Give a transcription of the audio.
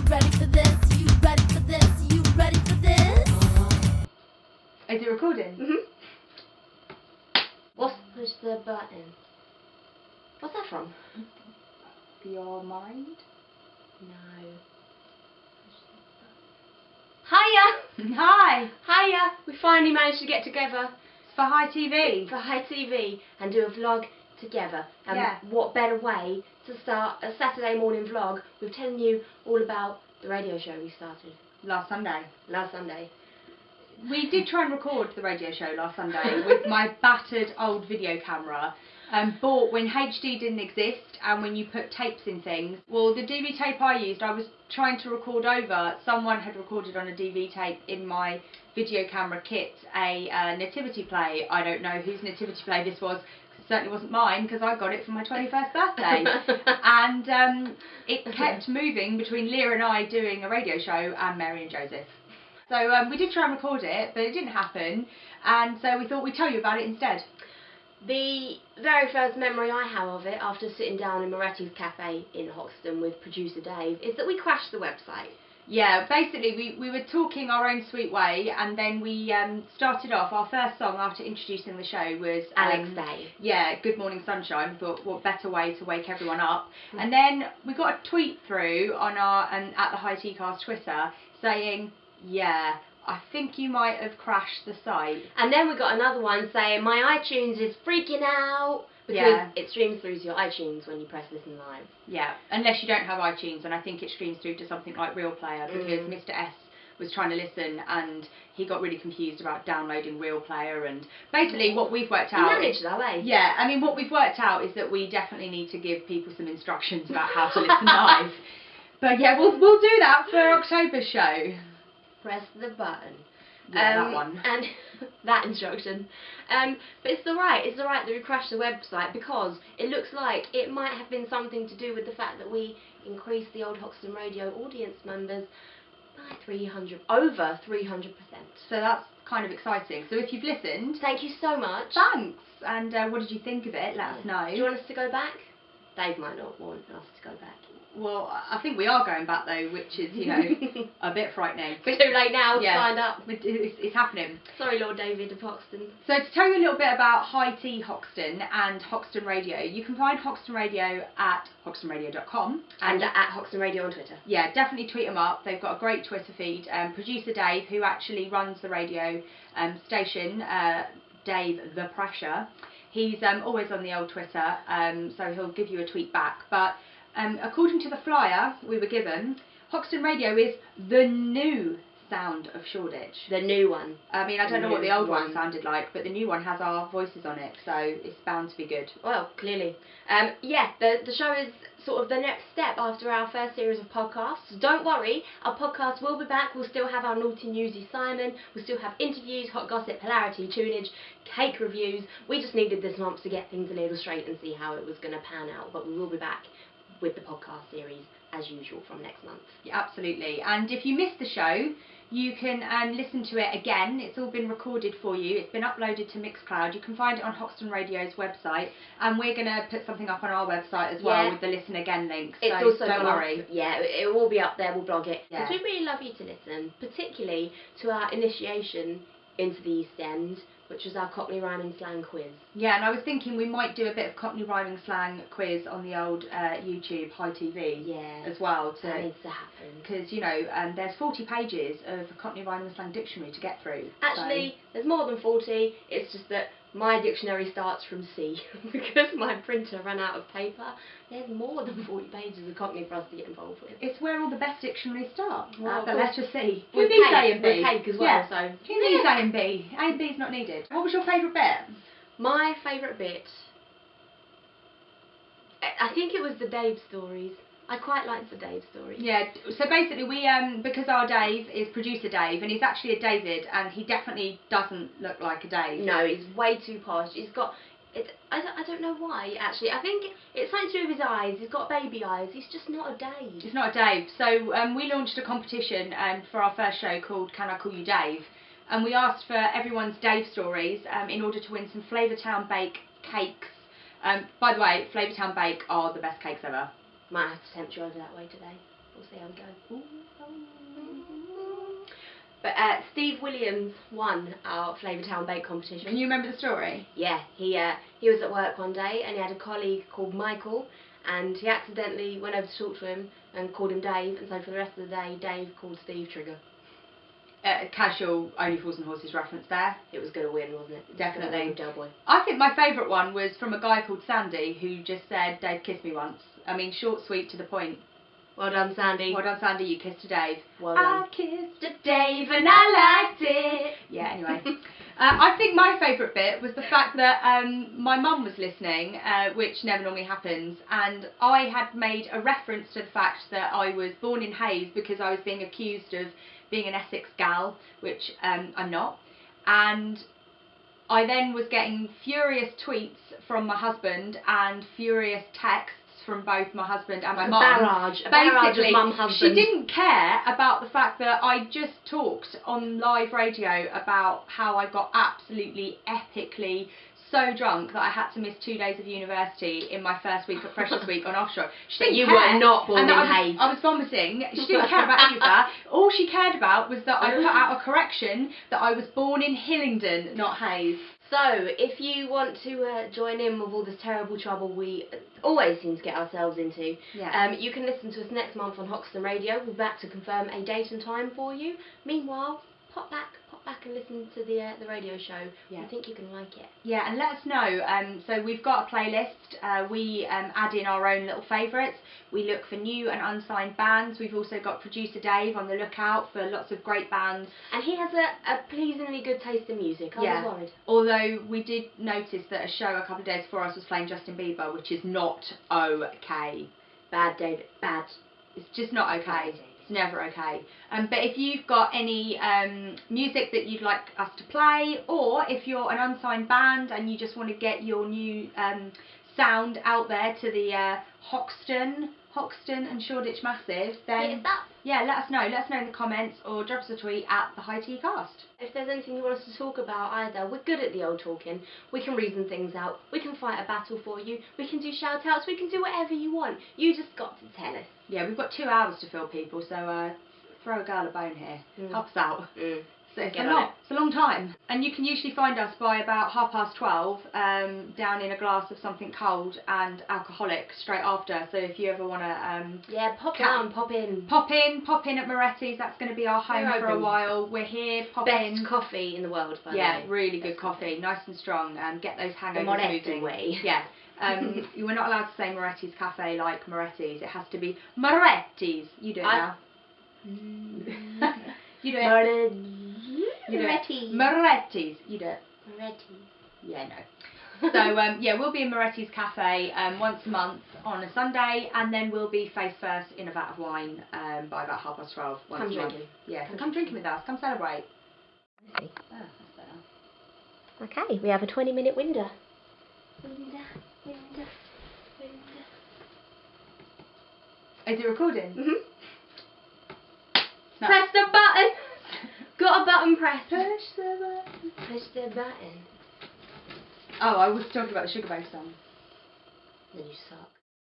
ready for this? You ready for this? You ready for this? Is it recording? What's push the button? What's that from? Your mind? No. Hiya! Hi! Hiya! We finally managed to get together It's for HighTeaV. for HighTeaV and do a vlog together. And Yeah. what better way to start a Saturday morning vlog with telling you all about the radio show we started Last Sunday. last Sunday. We did try and record the radio show last Sunday with my battered old video camera. Bought when HD didn't exist and when you put tapes in things. Well, the DV tape I used, I was trying to record over. Someone had recorded on a DV tape in my video camera kit a nativity play. I don't know whose nativity play this was. It certainly wasn't mine because I got it for my 21st birthday. And it kept moving between Leah and I doing a radio show and Mary and Joseph. So we did try and record it, but it didn't happen. And so we thought we'd tell you about it instead. The very first memory I have of it, after sitting down in Moretti's cafe in Hoxton with producer Dave, is that we crashed the website. Yeah, basically we were talking our own sweet way, and then we started off. Our first song after introducing the show was Alex Day. Yeah, Good Morning Sunshine. Thought what better way to wake everyone up. And then we got a tweet through on our at the HighTeaV Twitter saying, yeah, I think you might have crashed the site. And then we got another one saying, my iTunes is freaking out. Because it streams through to your iTunes when you press listen live. Yeah, unless you don't have iTunes, and I think it streams through to something like Real Player, because Mr. S was trying to listen and he got really confused about downloading Real Player, and basically what we've worked out... managed that way. Yeah, I mean what we've worked out is that we definitely need to give people some instructions about how to listen live. But yeah, we'll do that for October's show. Press the button. Yeah, that one. And that instruction. But it's alright that we crashed the website, because it looks like it might have been something to do with the fact that we increased the old Hoxton Radio audience members by over 300%. So that's kind of exciting. So if you've listened, thank you so much. Thanks. And what did you think of it? Let us know. Do you want us to go back? Dave might not want us to go back. Well, I think we are going back though, which is, you know, a bit frightening. We're too late now, signed up. It's happening. Sorry, Lord David of Hoxton. So to tell you a little bit about HighTeaV Hoxton and Hoxton Radio, you can find Hoxton Radio at hoxtonradio.com. And at Hoxton Radio on Twitter. Yeah, definitely tweet them up. They've got a great Twitter feed. Producer Dave, who actually runs the radio station, Dave The Pressure, he's always on the old Twitter, so he'll give you a tweet back. But according to the flyer we were given, Hoxton Radio is the new sound of Shoreditch. The new one. I mean, I don't know what the old one sounded like, but the new one has our voices on it, so it's bound to be good. Well, clearly. Yeah, the show is sort of the next step after our first series of podcasts. Don't worry, our podcast will be back. We'll still have our Naughty Newsy Simon, we'll still have interviews, hot gossip, hilarity, tunage, cake reviews. We just needed this month to get things a little straight and see how it was going to pan out, but we will be back with the podcast series as usual from next month. Yeah, absolutely. And if you missed the show, you can listen to it again. It's all been recorded for you. It's been uploaded to Mixcloud. You can find it on Hoxton Radio's website, and we're going to put something up on our website as well with the listen again link. So it's also don't worry. Yeah, it will be up there. We'll blog it. Yeah. Because we really love you to listen, particularly to our initiation into the East End, which was our Cockney rhyming slang quiz. Yeah, and I was thinking we might do a bit of Cockney rhyming slang quiz on the old YouTube HighTeaV as well. That needs to happen. Because, you know, there's 40 pages of a Cockney rhyming slang dictionary to get through. Actually, there's more than 40. It's just that my dictionary starts from C because my printer ran out of paper. There's more than 40 pages of Cockney for us to get involved with. It's where all the best dictionaries start. Well, the letter C. Who needs A and B? With cake as well, so. Who needs A and B? A and B's not needed. What was your favourite bit? My favourite bit, I think it was the Dave stories. I quite liked the Dave stories. Yeah, so basically we, because our Dave is producer Dave, and he's actually a David, and he definitely doesn't look like a Dave. No, he's way too posh. He's got, I don't know why, actually. I think it's something to do with his eyes. He's got baby eyes. He's just not a Dave. He's not a Dave. So we launched a competition for our first show called Can I Call You Dave? And we asked for everyone's Dave stories in order to win some Flavortown Bake cakes. By the way, Flavortown Bake are the best cakes ever. Might have to tempt you over that way today. We'll see how we go. But Steve Williams won our Flavortown Bake competition. Can you remember the story? Yeah, he was at work one day and he had a colleague called Michael, and he accidentally went over to talk to him and called him Dave, and so for the rest of the day Dave called Steve Trigger. Casual Only Fools and Horses reference there. It was going to win, wasn't it? Definitely. Del Boy. I think my favourite one was from a guy called Sandy who just said, Dave kissed me once. I mean, short, sweet, to the point. Well done, Sandy. Well done, Sandy, you kissed a Dave. Well done. I kissed a Dave and I liked it. Yeah, anyway. I think my favourite bit was the fact that my mum was listening, which never normally happens, and I had made a reference to the fact that I was born in Hayes because I was being accused of being an Essex gal, which I'm not, and I then was getting furious tweets from my husband and furious texts from both my husband and my mum. A barrage of mum-husband. She didn't care about the fact that I just talked on live radio about how I got absolutely epically so drunk that I had to miss 2 days of university in my first week at Freshers Week on offshore. She didn't you care. were not born And in that Hayes. I was vomiting. She didn't care about any of that. All she cared about was that I put out a correction that I was born in Hillingdon, not Hayes. So, if you want to join in with all this terrible trouble we always seem to get ourselves into, you can listen to us next month on Hoxton Radio. We'll be back to confirm a date and time for you. Meanwhile, pop back and listen to the radio show. Yeah. I think you can like it. Yeah, and let us know. So we've got a playlist. We add in our own little favourites. We look for new and unsigned bands. We've also got producer Dave on the lookout for lots of great bands. And he has a pleasingly good taste in music. I was worried. Although we did notice that a show a couple of days before us was playing Justin Bieber, which is not okay. Bad, David. Bad. It's just not okay. It's never okay. But if you've got any music that you'd like us to play, or if you're an unsigned band and you just want to get your new sound out there to the Hoxton and Shoreditch Massive, then yeah, let us know. Let us know in the comments or drop us a tweet at the HighTeaV Cast. If there's anything you want us to talk about either, we're good at the old talking. We can reason things out. We can fight a battle for you. We can do shout outs. We can do whatever you want. You just got to tell us. Yeah, we've got 2 hours to fill, people, so throw a girl a bone here. Help us out. So it's a long time. And you can usually find us by about 12:30 down in a glass of something cold and alcoholic straight after. So if you ever want to pop in at Moretti's. That's going to be our home for a while. We're here. Best coffee in the world, by the way. Yeah, really good coffee, nice and strong. Get those hangovers moving. Way. Yeah. We're not allowed to say Moretti's Cafe like Moretti's. It has to be Moretti's. You do it now. You do it. Moretti's. You do it. Moretti's. Yeah, no. So yeah, we'll be in Moretti's Cafe once a month on a Sunday, and then we'll be face first in a vat of wine by about 12:30 once a month. Yeah, so come drinking with us. Come celebrate. I see. Oh, that's better. Okay, we have a 20-minute window. Is it recording? No. Press the button. Got a button pressed. Push the button. Push the button. Oh, I was talking about the Sugar Babe song. Then you suck.